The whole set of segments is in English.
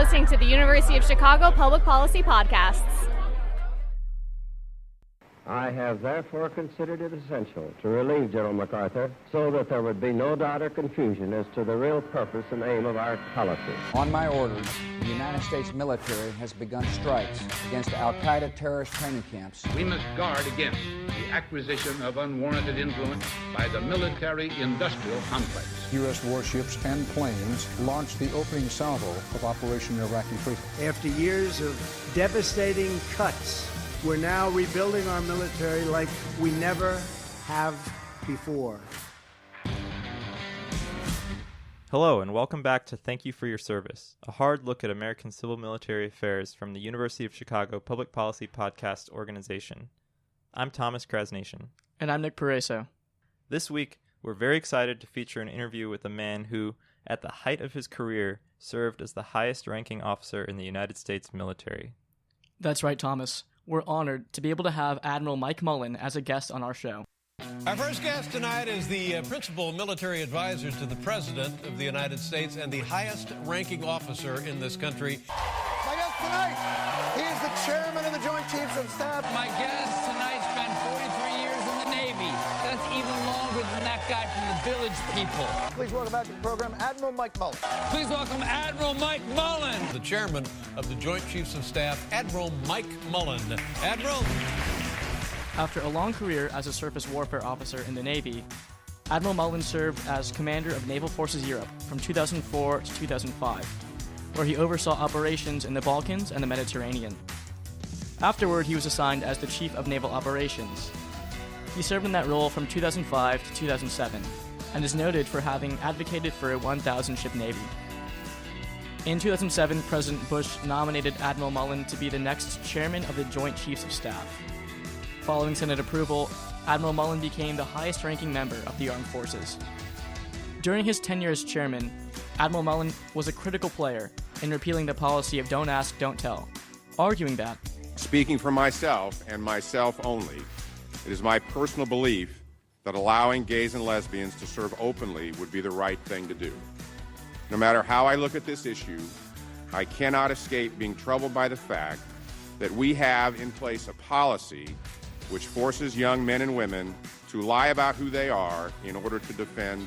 listening to the University of Chicago Public Policy Podcasts. I have therefore considered it essential to relieve General MacArthur so that there would be no doubt or confusion as to the real purpose and aim of our policy. On my orders, the United States military has begun strikes against Al-Qaeda terrorist training camps. We must guard against the acquisition of unwarranted influence by the military-industrial complex. U.S. warships and planes launched the opening salvo of Operation Iraqi Freedom. After years of devastating cuts, we're now rebuilding our military like we never have before. Hello, and welcome back to Thank You for Your Service, a hard look at American civil military affairs from the University of Chicago Public Policy Podcast organization. I'm Thomas Krasnican. And I'm Nick Paraiso. This week, we're very excited to feature an interview with a man who, at the height of his career, served as the highest-ranking officer in the United States military. That's right, Thomas. We're honored to be able to have Admiral Mike Mullen as a guest on our show. Our first guest tonight is the principal military advisor to the President of the United States and the highest-ranking officer in this country. My guest tonight, he is the chairman of the Joint Chiefs of Staff. My guest tonight spent 43 years in the Navy. That's even longer than that guy from the Village People. Please welcome back to the program, Admiral Mike Mullen. Please welcome Admiral Mike Mullen. The chairman of the Joint Chiefs of Staff, Admiral Mike Mullen. Admiral. After a long career as a surface warfare officer in the Navy, Admiral Mullen served as commander of Naval Forces Europe from 2004 to 2005, where he oversaw operations in the Balkans and the Mediterranean. Afterward, he was assigned as the Chief of Naval Operations. He served in that role from 2005 to 2007, and is noted for having advocated for a 1,000-ship Navy. In 2007, President Bush nominated Admiral Mullen to be the next chairman of the Joint Chiefs of Staff. Following Senate approval, Admiral Mullen became the highest-ranking member of the armed forces. During his tenure as chairman, Admiral Mullen was a critical player in repealing the policy of don't ask, don't tell, arguing that, speaking for myself and myself only, it is my personal belief that allowing gays and lesbians to serve openly would be the right thing to do. No matter how I look at this issue, I cannot escape being troubled by the fact that we have in place a policy which forces young men and women to lie about who they are in order to defend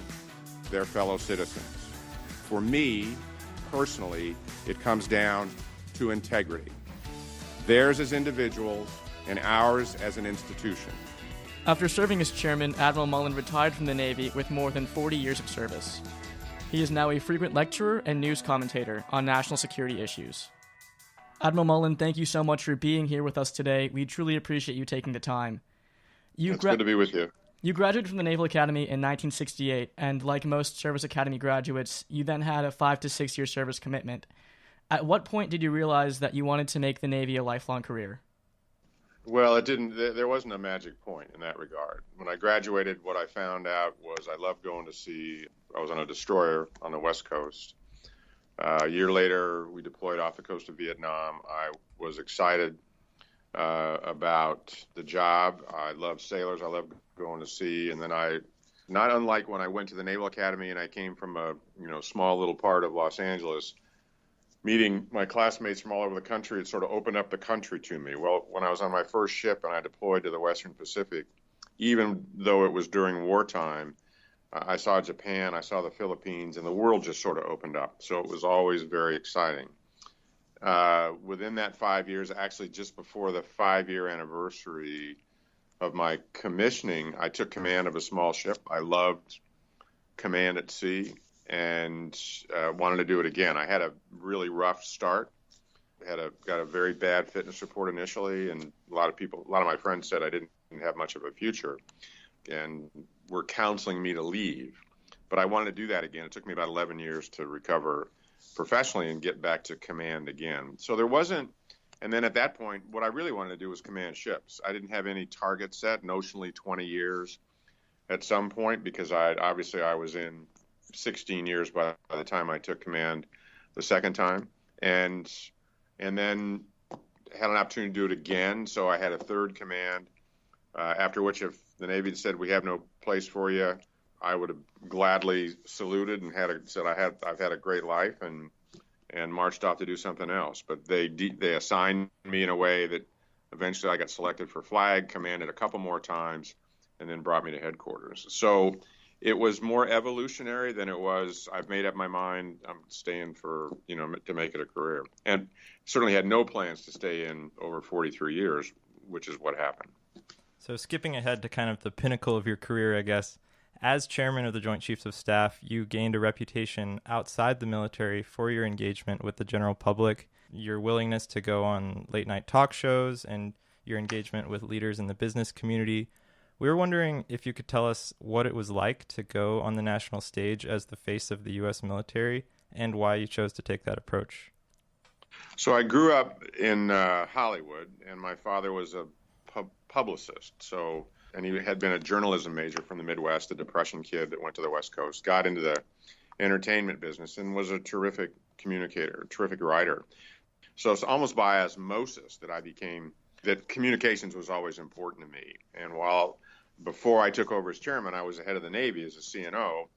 their fellow citizens. For me, personally, it comes down to integrity. Theirs as individuals and ours as an institution. After serving as chairman, Admiral Mullen retired from the Navy with more than 40 years of service. He is now a frequent lecturer and news commentator on national security issues. Admiral Mullen, thank you so much for being here with us today. We truly appreciate you taking the time. It's good to be with you. You graduated from the Naval Academy in 1968, and like most Service Academy graduates, you then had a 5 to 6 year service commitment. At what point did you realize that you wanted to make the Navy a lifelong career? Well, there wasn't a magic point in that regard. When I graduated, what I found out was I loved going to sea. I was on a destroyer on the West Coast. A year later, we deployed off the coast of Vietnam. I was excited about the job. I love sailors. I love going to sea. And then not unlike when I went to the Naval Academy and I came from a small little part of Los Angeles, meeting my classmates from all over the country, it sort of opened up the country to me. Well, when I was on my first ship and I deployed to the Western Pacific, even though it was during wartime, I saw Japan, I saw the Philippines, and the world just sort of opened up. So it was always very exciting. Within that 5 years, actually just before the 5-year anniversary of my commissioning, I took command of a small ship. I loved command at sea and wanted to do it again. I had a really rough start. Got a very bad fitness report initially, and a lot of my friends said I didn't have much of a future and were counseling me to leave. But I wanted to do that again. It took me about 11 years to recover professionally and get back to command again. So there wasn't, and then at that point, what I really wanted to do was command ships. I didn't have any target set, notionally 20 years at some point, because I was in 16 years by the time I took command the second time, and then had an opportunity to do it again. So I had a third command, after which if the Navy said we have no place for you, I would have gladly saluted and said I've had a great life and and marched off to do something else. But they assigned me in a way that eventually I got selected for flag, commanded a couple more times, and then brought me to headquarters. So it was more evolutionary than it was, I've made up my mind, I'm staying for, to make it a career. And certainly had no plans to stay in over 43 years, which is what happened. So skipping ahead to kind of the pinnacle of your career, I guess, as chairman of the Joint Chiefs of Staff, you gained a reputation outside the military for your engagement with the general public, your willingness to go on late-night talk shows, and your engagement with leaders in the business community. We were wondering if you could tell us what it was like to go on the national stage as the face of the U.S. military and why you chose to take that approach. So I grew up in Hollywood, and my father was a publicist. And he had been a journalism major from the Midwest, a Depression kid that went to the West Coast, got into the entertainment business, and was a terrific communicator, a terrific writer. So it's almost by osmosis that communications was always important to me. And while before I took over as chairman, I was the head of the Navy as a CNO,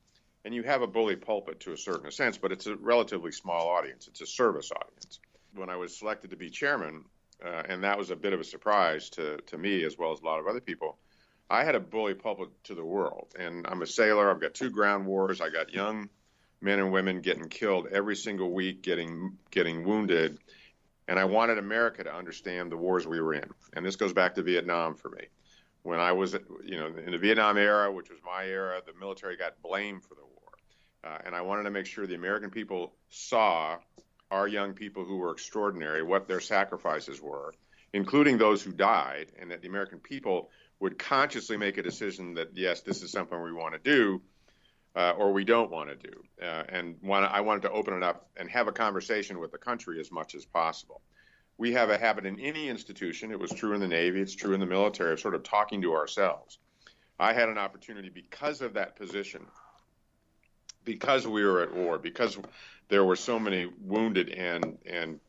and you have a bully pulpit to a certain sense, but it's a relatively small audience. It's a service audience. When I was selected to be chairman, and that was a bit of a surprise to me as well as a lot of other people, I had a bully pulpit to the world. And I'm a sailor. I've got 2 ground wars. I got young men and women getting killed every single week, getting wounded. And I wanted America to understand the wars we were in. And this goes back to Vietnam for me. When I was, in the Vietnam era, which was my era, the military got blamed for the war. And I wanted to make sure the American people saw our young people who were extraordinary, what their sacrifices were, including those who died, and that the American people would consciously make a decision that, yes, this is something we want to do, or we don't want to do. I wanted to open it up and have a conversation with the country as much as possible. We have a habit in any institution, it was true in the Navy, it's true in the military, of sort of talking to ourselves. I had an opportunity because of that position, because we were at war, because there were so many wounded and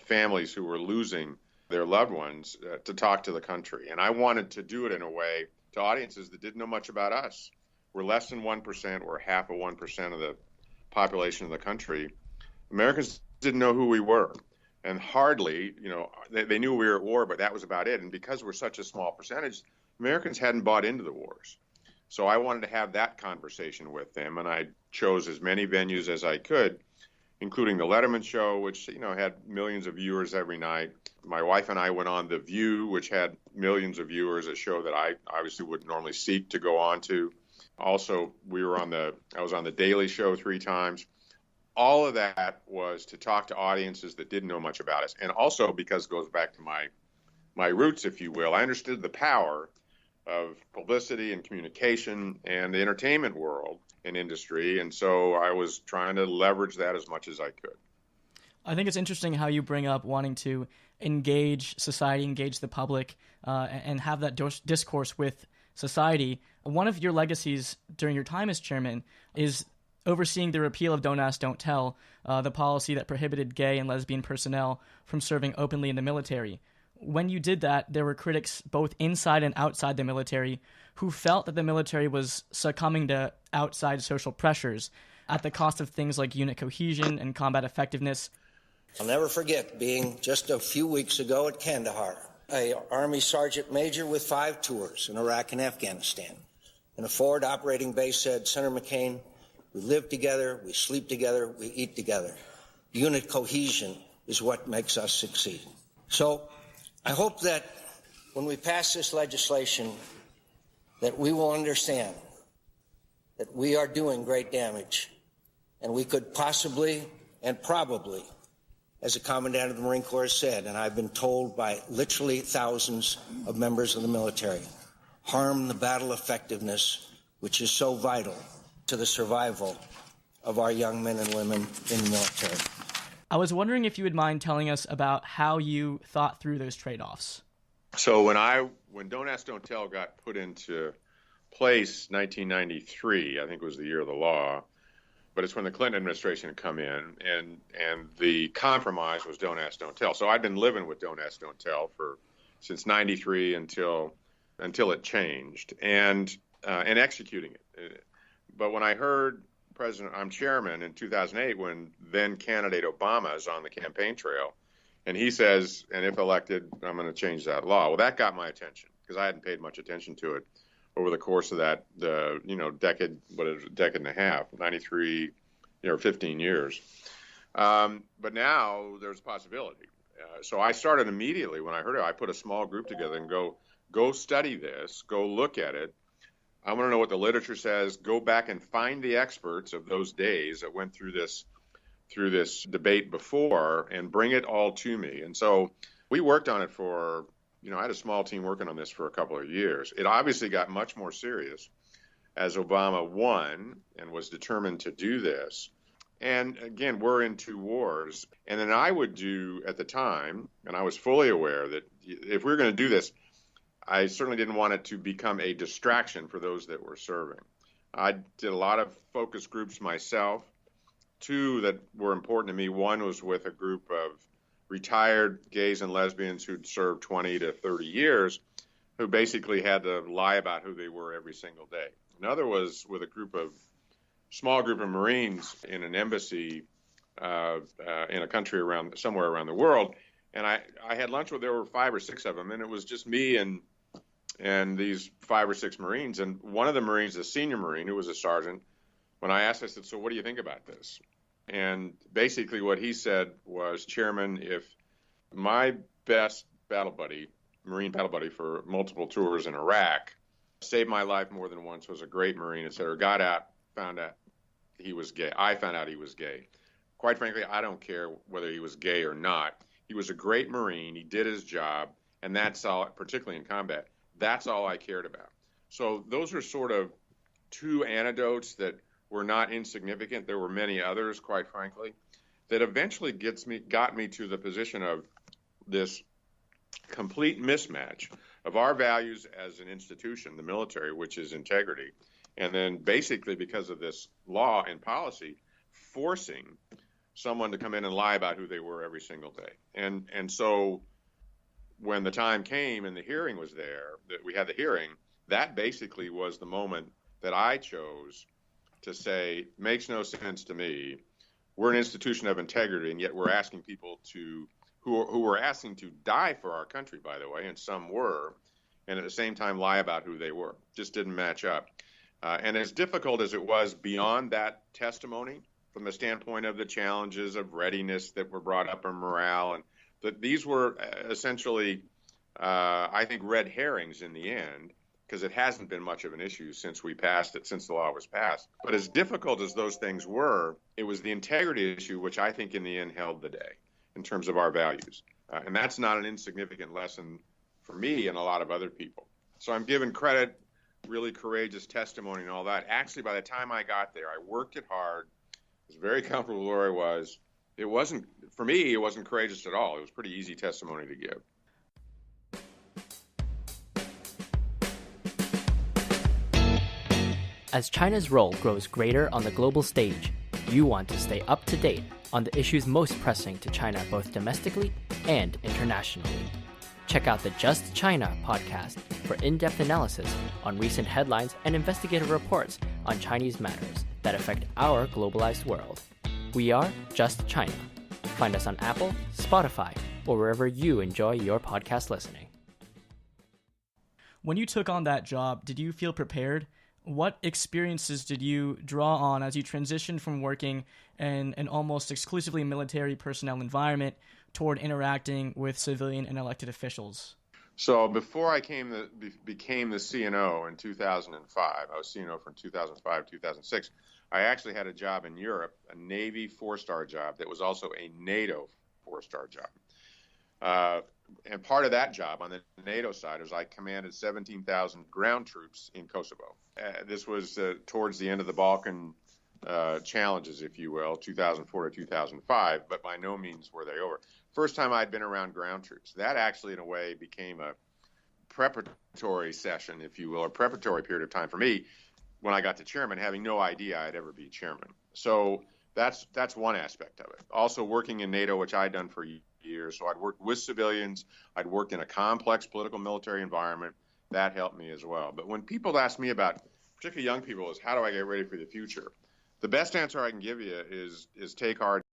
families who were losing their loved ones, to talk to the country. And I wanted to do it in a way to audiences that didn't know much about us. We're less than 1%, we're half of 1% of the population of the country. Americans didn't know who we were. And hardly, they knew we were at war, but that was about it. And because we're such a small percentage, Americans hadn't bought into the wars. So I wanted to have that conversation with them, and I chose as many venues as I could, including the Letterman Show, which had millions of viewers every night. My wife and I went on The View, which had millions of viewers, a show that I obviously wouldn't normally seek to go on to. Also, I was on The Daily Show 3 times. All of that was to talk to audiences that didn't know much about us. And also because it goes back to my roots, if you will, I understood the power of publicity and communication and the entertainment world and industry. And so I was trying to leverage that as much as I could. I think it's interesting how you bring up wanting to engage society, engage the public, and have that discourse with society. One of your legacies during your time as chairman is overseeing the repeal of Don't Ask, Don't Tell, the policy that prohibited gay and lesbian personnel from serving openly in the military. When you did that, there were critics both inside and outside the military who felt that the military was succumbing to outside social pressures at the cost of things like unit cohesion and combat effectiveness. I'll never forget being just a few weeks ago at Kandahar, an Army Sergeant Major with 5 tours in Iraq and Afghanistan. And a forward operating base said, Senator McCain, we live together, we sleep together, we eat together. Unit cohesion is what makes us succeed. So I hope that when we pass this legislation, that we will understand that we are doing great damage, and we could possibly and probably, as the Commandant of the Marine Corps said, and I've been told by literally thousands of members of the military, harm the battle effectiveness, which is so vital to the survival of our young men and women in the military. I was wondering if you would mind telling us about how you thought through those trade-offs. So when Don't Ask, Don't Tell got put into place 1993, I think was the year of the law, but it's when the Clinton administration had come in, and the compromise was Don't Ask, Don't Tell. So I'd been living with Don't Ask, Don't Tell since 93 until it changed, and executing it. But when I heard I'm chairman in 2008 when then candidate Obama is on the campaign trail. And he says, and if elected, I'm going to change that law. Well, that got my attention because I hadn't paid much attention to it over the course of that, decade and a half, 93, 15 years. But now there's a possibility. So I started immediately when I heard it. I put a small group together and go study this, go look at it. I want to know what the literature says. Go back and find the experts of those days that went through this debate before and bring it all to me. And so we worked on it for, I had a small team working on this for a couple of years. It obviously got much more serious as Obama won and was determined to do this. And again, we're in two wars. And then I would do at the time, and I was fully aware that if we were going to do this, I certainly didn't want it to become a distraction for those that were serving. I did a lot of focus groups myself. Two that were important to me. One was with a group of retired gays and lesbians who'd served 20 to 30 years, who basically had to lie about who they were every single day. Another was with a small group of Marines in an embassy in a country somewhere around the world. And I had lunch with, there were 5 or 6 of them, and it was just me and these 5 or 6 Marines. And one of the Marines, a senior Marine who was a sergeant, when I asked, I said, so what do you think about this? And basically what he said was, Chairman, if my best Marine battle buddy for multiple tours in Iraq, saved my life more than once, was a great Marine, etc., got out, found out he was gay. I found out he was gay. Quite frankly, I don't care whether he was gay or not. He was a great Marine. He did his job, and that's all, particularly in combat, that's all I cared about. So those are sort of two anecdotes that were not insignificant. There were many others, quite frankly, that eventually got me to the position of this complete mismatch of our values as an institution, the military, which is integrity, and then basically because of this law and policy, forcing someone to come in and lie about who they were every single day. And so when the time came and the hearing was there, that we had the hearing, that basically was the moment that I chose to say, makes no sense to me. We're an institution of integrity, and yet we're asking people who were asking to die for our country, by the way, and some were, and at the same time lie about who they were. Just didn't match up. And as difficult as it was beyond that testimony, from the standpoint of the challenges of readiness that were brought up and morale, and that these were essentially, I think, red herrings in the end, because it hasn't been much of an issue since the law was passed. But as difficult as those things were, it was the integrity issue which I think in the end held the day in terms of our values. And that's not an insignificant lesson for me and a lot of other people. So I'm giving credit, really courageous testimony and all that. Actually, by the time I got there, I worked it hard. I was very comfortable where I was. It wasn't courageous at all. It was pretty easy testimony to give. As China's role grows greater on the global stage, you want to stay up to date on the issues most pressing to China both domestically and internationally. Check out the Just China podcast for in-depth analysis on recent headlines and investigative reports on Chinese matters that affect our globalized world. We are Just China. Find us on Apple, Spotify, or wherever you enjoy your podcast listening. When you took on that job, did you feel prepared? What experiences did you draw on as you transitioned from working in an almost exclusively military personnel environment toward interacting with civilian and elected officials? So before I became the CNO in 2005, I was CNO from 2005 to 2006, I actually had a job in Europe, a Navy 4-star job that was also a NATO 4-star job. And part of that job on the NATO side was I commanded 17,000 ground troops in Kosovo. This was towards the end of the Balkan challenges, if you will, 2004 to 2005, but by no means were they over. First time I'd been around ground troops. That actually, in a way, became a preparatory session, if you will, or preparatory period of time for me when I got to chairman, having no idea I'd ever be chairman. So that's one aspect of it. Also working in NATO, which I'd done for years. So I'd worked with civilians. I'd worked in a complex political military environment. That helped me as well. But when people ask me about, particularly young people, is how do I get ready for the future? The best answer I can give you is take hard